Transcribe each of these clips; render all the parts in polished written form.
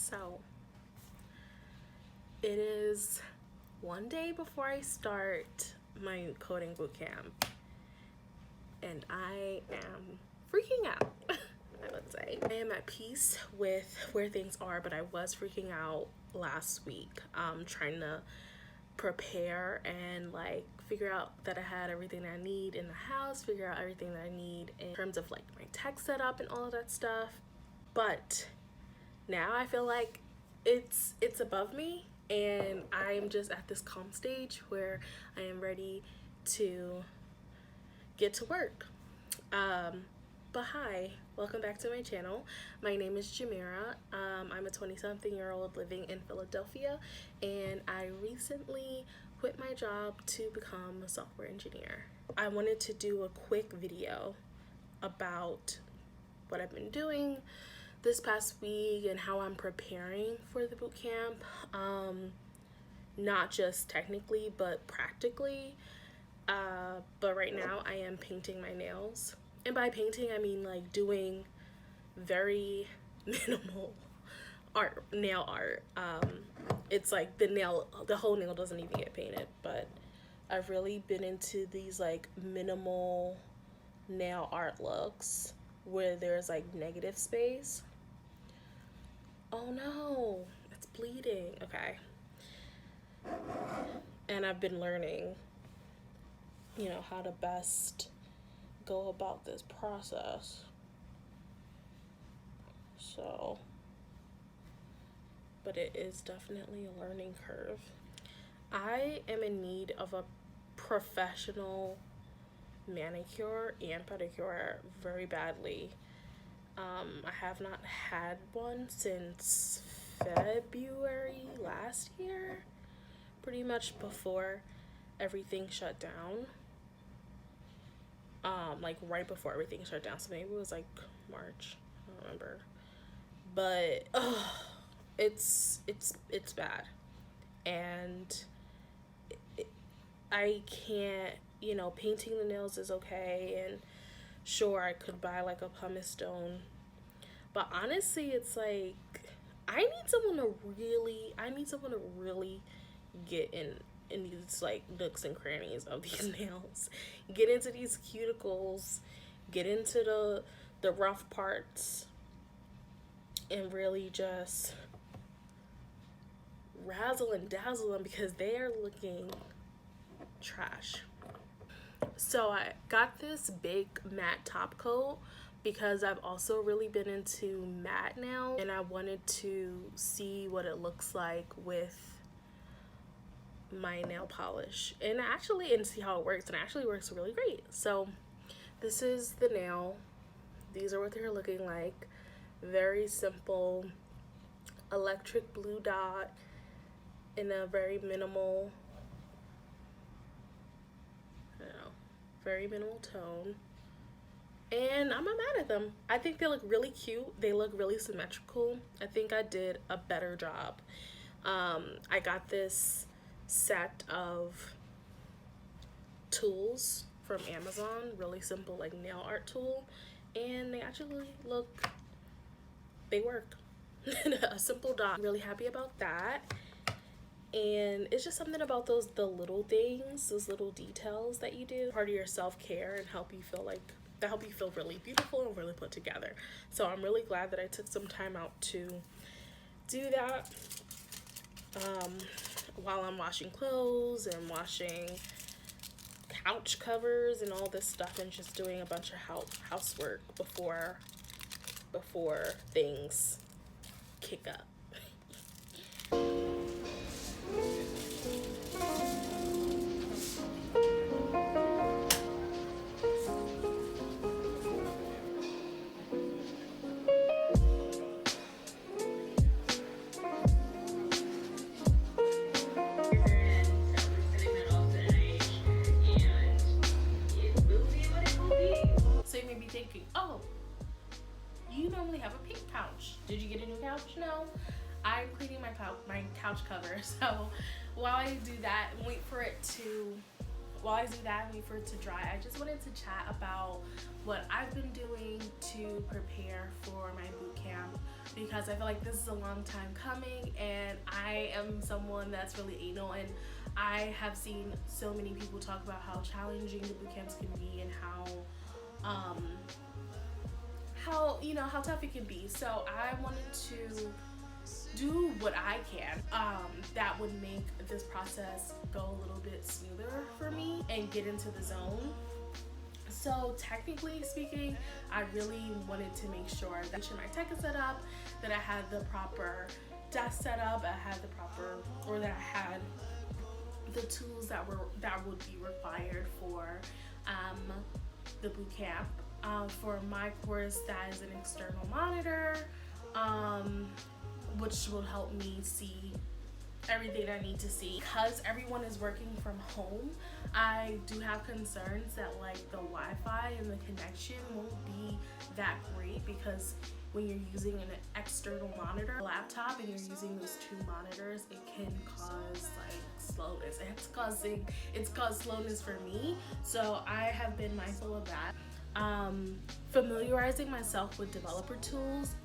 So it is one day before I start my coding bootcamp, and I am freaking out. I would say I am at peace with where things are, but I was freaking out last week, trying to prepare and like figure out that I had everything that I need in the house, figure out everything that I need in terms of like my tech setup and all of that stuff. But now I feel like it's above me, and I'm just at this calm stage where I am ready to get to work. But hi, welcome back to my channel. My name is Jamira. I'm a 20-something-year-old living in Philadelphia, and I recently quit my job to become a software engineer. I wanted to do a quick video about what I've been doing this past week and how I'm preparing for the boot camp, not just technically but practically. But right now I am painting my nails, and by painting I mean like doing very minimal nail art. It's like the whole nail doesn't even get painted, but I've really been into these like minimal nail art looks where there's like negative space. Oh no, it's bleeding. Okay. And I've been learning, how to best go about this process. So, but it is definitely a learning curve. I am in need of a professional manicure and pedicure very badly. I have not had one since February last year, pretty much before everything shut down. Like right before everything shut down, so maybe it was like March, I don't remember. But it's bad, and I can't, painting the nails is okay, and sure I could buy like a pumice stone, but honestly it's like I need someone to really get in these like nooks and crannies of these nails, get into these cuticles, get into the rough parts, and really just razzle and dazzle them because they are looking trash. So I got this big matte top coat because I've also really been into matte nails, and I wanted to see what it looks like with my nail polish and see how it works, and it actually works really great. So this is the nail. These are what they're looking like. Very simple electric blue dot in a very minimal, very minimal tone, and I'm not mad at them. I think they look really cute. They look really symmetrical. I think I did a better job. I got this set of tools from Amazon, really simple like nail art tool, and they actually they work. A simple dot. I'm really happy about that. And it's just something about the little things, those little details that you do, part of your self-care, and help you feel really beautiful and really put together. So I'm really glad that I took some time out to do that while I'm washing clothes and washing couch covers and all this stuff, and just doing a bunch of housework before things kick up. So you may be thinking, oh, you normally have a pink couch. Did you get a new couch? No. I'm cleaning my couch cover. So while I do that and wait for it to while I do that and wait for it to dry, I just wanted to chat about what I've been doing to prepare for my boot camp, because I feel like this is a long time coming and I am someone that's really anal, and I have seen so many people talk about how challenging the boot camps can be and how tough it can be. So I wanted to do what I can that would make this process go a little bit smoother for me and get into the zone. So technically speaking, I really wanted to make sure that my tech is set up, that I had the proper desk set up, that I had the tools that would be required for the boot camp. For my course, that is an external monitor, which will help me see everything I need to see. Because everyone is working from home, I do have concerns that like the Wi-Fi and the connection won't be that great, because when you're using an external monitor laptop and you're using those two monitors, it can cause like slowness. It's caused slowness for me, so I have been mindful of that. Familiarizing myself with developer tools,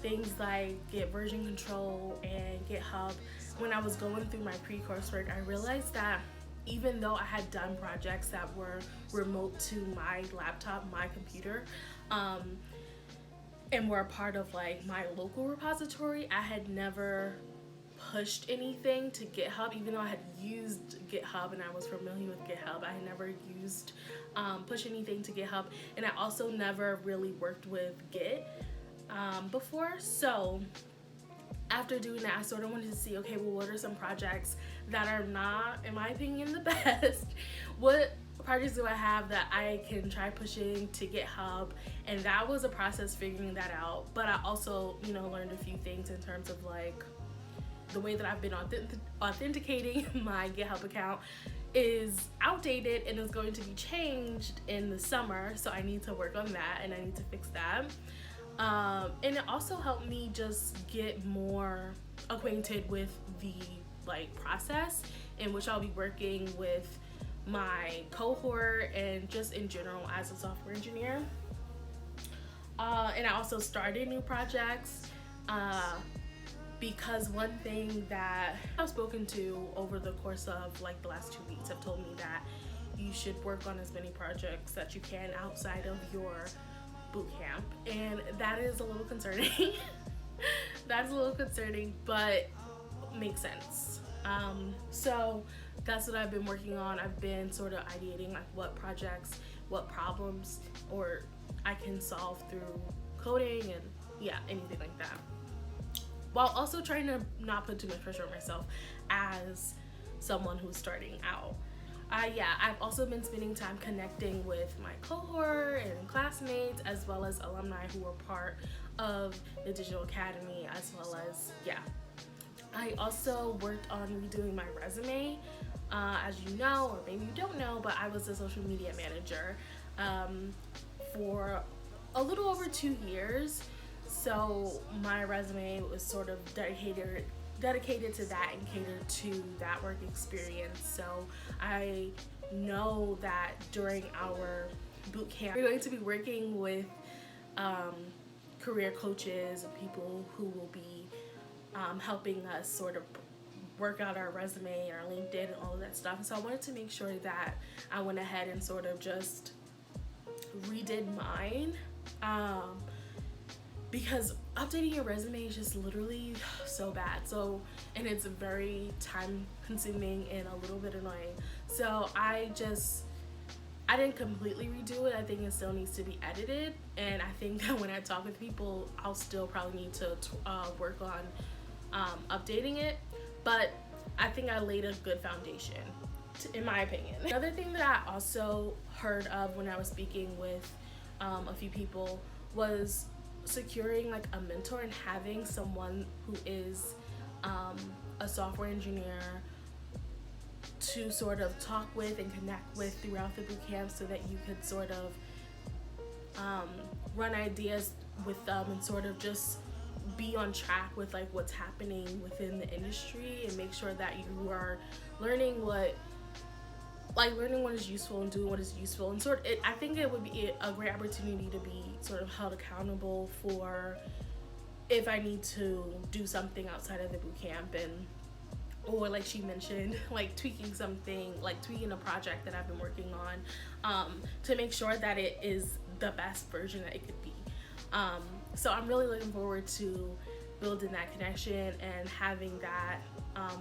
things like Git version control and GitHub. When I was going through my pre-coursework, I realized that even though I had done projects that were remote to my laptop, my computer, and were a part of like my local repository, I had never pushed anything to GitHub. Even though I had used GitHub and I was familiar with GitHub, I had never used push anything to GitHub, and I also never really worked with Git before. So after doing that, I sort of wanted to see, okay, well, what are some projects that are not, in my opinion, the best? What projects do I have that I can try pushing to GitHub? And that was a process figuring that out. But I also, learned a few things in terms of like the way that I've been authenticating my GitHub account is outdated and is going to be changed in the summer. So I need to work on that and I need to fix that. And it also helped me just get more acquainted with the process in which I'll be working with my cohort and just in general as a software engineer. And I also started new projects because one thing that I've spoken to over the course of the last 2 weeks have told me that you should work on as many projects that you can outside of your boot camp, and that is a little concerning. That's a little concerning, but makes sense. So that's what I've been working on. I've been sort of ideating what projects, what problems or I can solve through coding and anything like that, while also trying to not put too much pressure on myself as someone who's starting out. I've also been spending time connecting with my cohort and classmates, as well as alumni who were part of the Digital Academy, as well as, I also worked on redoing my resume. As you know, or maybe you don't know, but I was a social media manager for a little over 2 years. So my resume was sort of dedicated to that and catered to that work experience. So I know that during our boot camp, we're going to be working with career coaches and people who will be helping us sort of work out our resume, our LinkedIn, and all of that stuff. And so I wanted to make sure that I went ahead and sort of just redid mine. Because updating your resume is just literally so bad. And it's very time consuming and a little bit annoying. So I didn't completely redo it. I think it still needs to be edited. And I think that when I talk with people, I'll still probably need to work on updating it. But I think I laid a good foundation, in my opinion. Another thing that I also heard of when I was speaking with a few people was securing a mentor and having someone who is a software engineer to sort of talk with and connect with throughout the bootcamp, so that you could sort of run ideas with them and sort of just be on track with what's happening within the industry, and make sure that you are learning what like learning what is useful and doing what is useful, and I think it would be a great opportunity to be sort of held accountable for if I need to do something outside of the boot camp, and or like she mentioned, like tweaking something, like tweaking a project that I've been working on, to make sure that it is the best version that it could be. So I'm really looking forward to building that connection and having that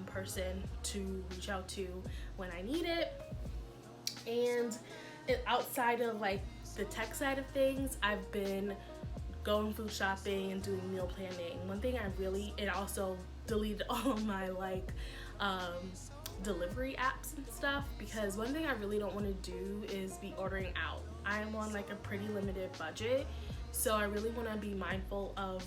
person to reach out to when I need it. And outside of like the tech side of things, I've been going food shopping and doing meal planning. One thing it also deleted all of my like delivery apps and stuff, because one thing I really don't want to do is be ordering out. I'm on like a pretty limited budget, so I really want to be mindful of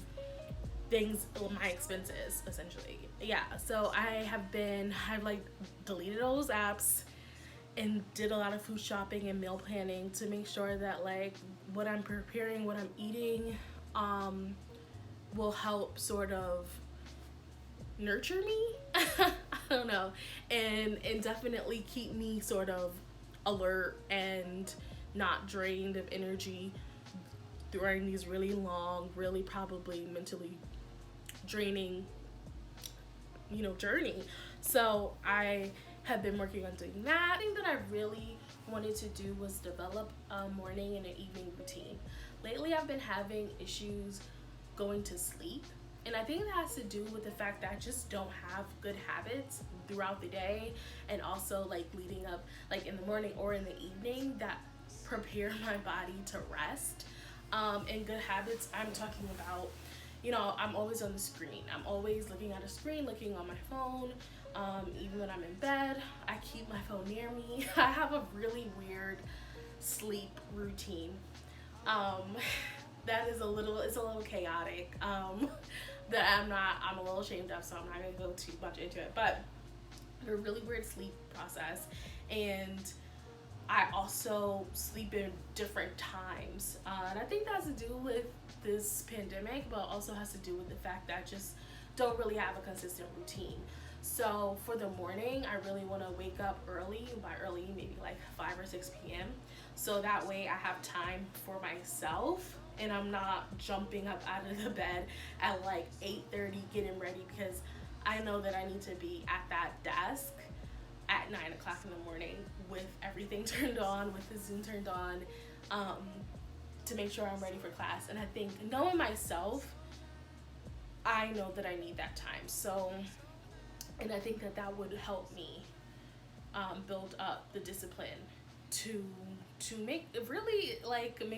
my expenses essentially. Yeah, so I've like deleted all those apps and did a lot of food shopping and meal planning to make sure that like what I'm preparing, what I'm eating, will help sort of nurture me. I don't know, and definitely keep me sort of alert and not drained of energy during these really long, really probably mentally draining, journey. So I have been working on doing that. The thing that I really wanted to do was develop a morning and an evening routine. Lately I've been having issues going to sleep, and I think that has to do with the fact that I just don't have good habits throughout the day, and also like leading up, like in the morning or in the evening, that prepare my body to rest. And good habits, I'm talking about, I'm always on the screen. I'm always looking at a screen, looking on my phone. Even when I'm in bed, I keep my phone near me. I have a really weird sleep routine. That is it's a little chaotic. That I'm a little ashamed of, so I'm not gonna go too much into it. But a really weird sleep process, and I also sleep in different times. And I think that has to do with this pandemic, but also has to do with the fact that I just don't really have a consistent routine. So for the morning, I really want to wake up early, by early, maybe like 5 or 6 p.m. So that way I have time for myself, and I'm not jumping up out of the bed at like 8:30 getting ready, because I know that I need to be at that desk at 9 o'clock in the morning with everything turned on, with the Zoom turned on, to make sure I'm ready for class. And I think knowing myself, I know that I need that time. So, and I think that would help me build up the discipline to make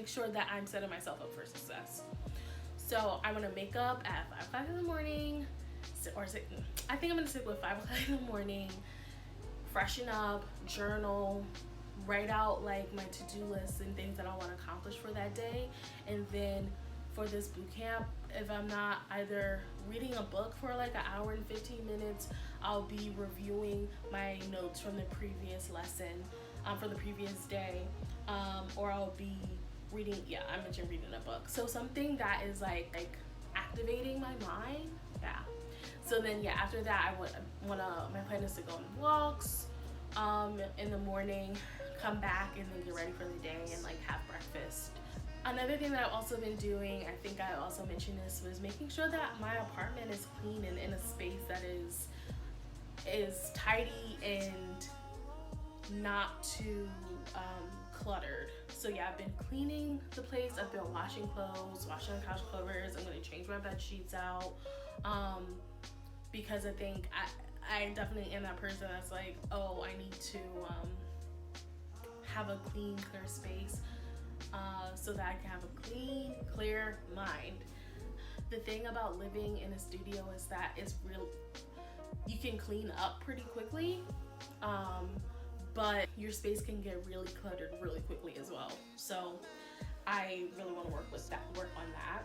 sure that I'm setting myself up for success. So I'm gonna make up at 5 o'clock in the morning, I think I'm gonna stick with 5 o'clock in the morning, freshen up, journal, write out like my to-do lists and things that I want to accomplish for that day. And then for this boot camp, if I'm not either reading a book for like an hour and 15 minutes, I'll be reviewing my notes from the previous lesson, for the previous day, or I'll be reading, I mentioned reading a book. So something that is like activating my mind. Yeah. So then, after that, my plan is to go on walks in the morning, come back, and then get ready for the day and like have breakfast. Another thing that I've also been doing, I think I also mentioned this, was making sure that my apartment is clean and in a space that is tidy and not too cluttered. So I've been cleaning the place. I've been washing clothes, washing couch covers. I'm gonna change my bed sheets out, because I think I definitely am that person that's like, oh, I need to have a clean, clear space, so that I can have a clean, clear mind. The thing about living in a studio is that it's real. You can clean up pretty quickly, but your space can get really cluttered really quickly as well. So I really want to work on that.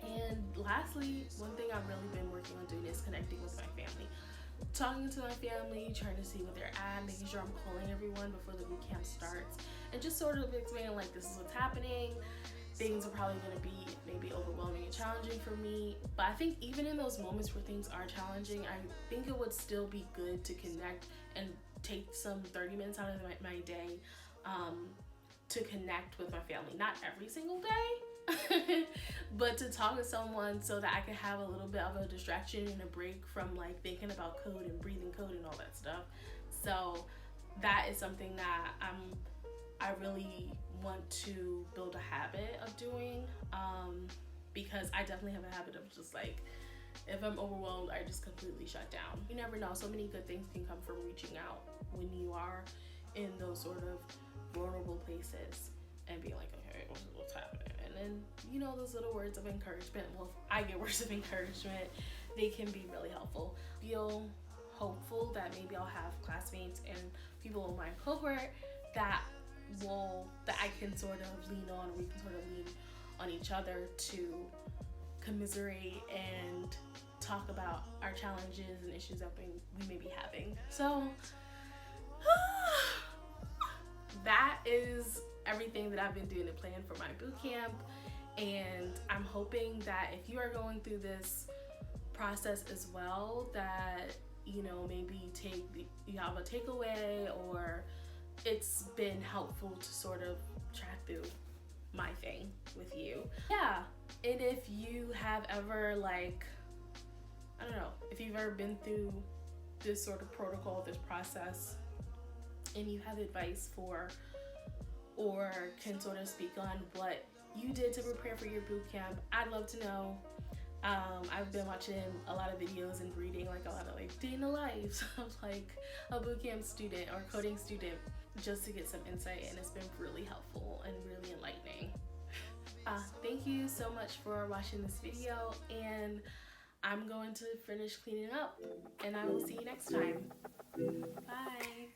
And lastly, one thing I've really been working on doing is connecting with my family. Talking to my family, trying to see what they're at, making sure I'm calling everyone before the boot camp starts, and just sort of explaining like, this is what's happening. things are probably going to be maybe overwhelming and challenging for me. But I think even in those moments where things are challenging, I think it would still be good to connect and take some 30 minutes out of my day to connect with my family. Not every single day, but to talk to someone so that I can have a little bit of a distraction and a break from like thinking about code and breathing code and all that stuff. So that is something that I really want to build a habit of doing, because I definitely have a habit of just like, if I'm overwhelmed, I just completely shut down. You never know, so many good things can come from reaching out when you are in those sort of vulnerable places and being like, okay, what's happening? And then, you know, those little words of encouragement, well, if I get words of encouragement, they can be really helpful. Feel hopeful that maybe I'll have classmates and people in my cohort that I can sort of lean on, or we can sort of lean on each other to commiserate and talk about our challenges and issues that we may be having. So that is everything that I've been doing to plan for my boot camp, and I'm hoping that if you are going through this process as well, that you know, maybe you have a takeaway, or it's been helpful to sort of track through my thing with you. Yeah, and if you have ever, like, I don't know, if you've ever been through this sort of protocol, this process, and you have advice for, or can sort of speak on what you did to prepare for your boot camp, I'd love to know. I've been watching a lot of videos and reading like a lot of like day in the lives of like a bootcamp student or coding student, just to get some insight, and it's been really helpful and really enlightening. Thank you so much for watching this video, and I'm going to finish cleaning up, and I will see you next time. Bye.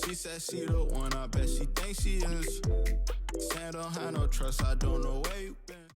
She said she the one, I bet she thinks she is. Saying don't have no trust, I don't know where you been.